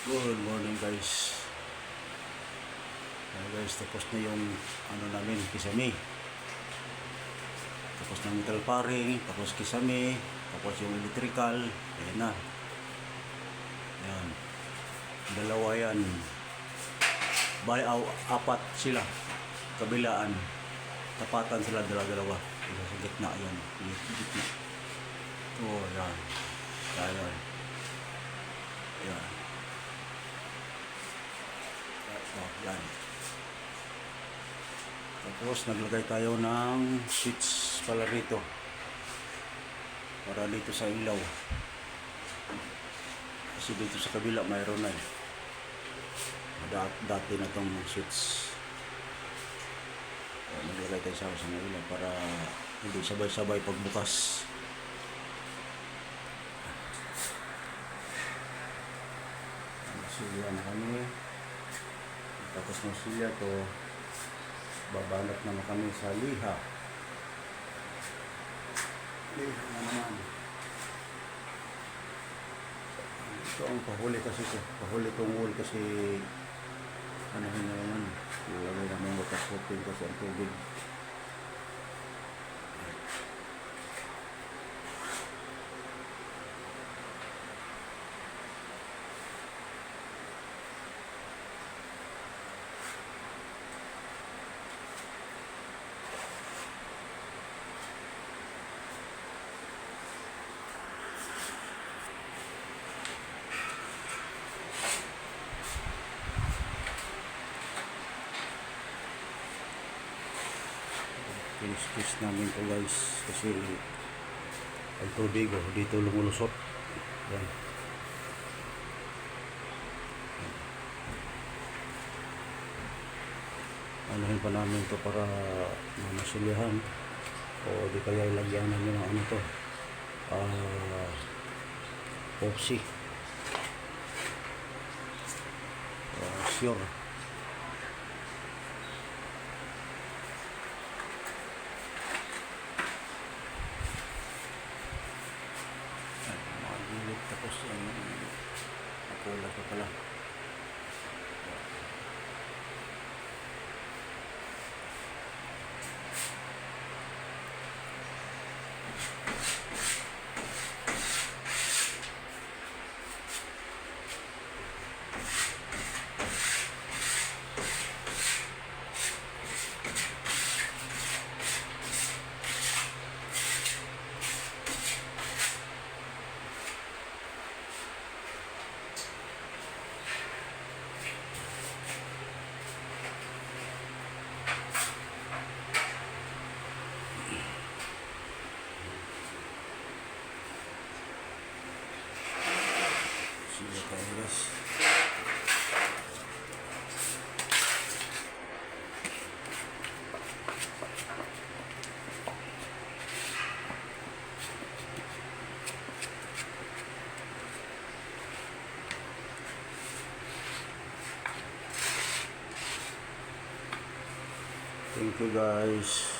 Good morning guys. Guys, tapos na yung ano namin, kisame. Tapos na metal paring, tapos kisame, tapos yung electrical, ayan na. Ayan. Dalawa yan. Bali, apat sila. Kabilaan. Tapatan sila dalawa-dalawa. Sa gitna yan. Gitna. Oh, ayan. Ayan. Ayan. Yan. Tapos naglagay tayo ng switch pala rito para dito sa ilaw, kasi dito sa kabila mayroon na dati na itong switch. Naglagay tayo sa ilaw para hindi sabay-sabay pagbukas. Silya na kami. Tapos ng silya to, babanat naman kami sa liha. Liha na naman. Ito ang pahuli kasi ito. Pahuli itong wool kasi ano na naman. Ilagay naman water soaping kasi ang tubig. Kinis-kinis namin to guys kasi ang tubig dito lumulusot. Yan. Anuhin pa namin to para masulihan o di kaya ilagyan namin ng ano to, epoxy, sure. Tapos nakulang pa pala. Sige tayo guys. Thank you guys.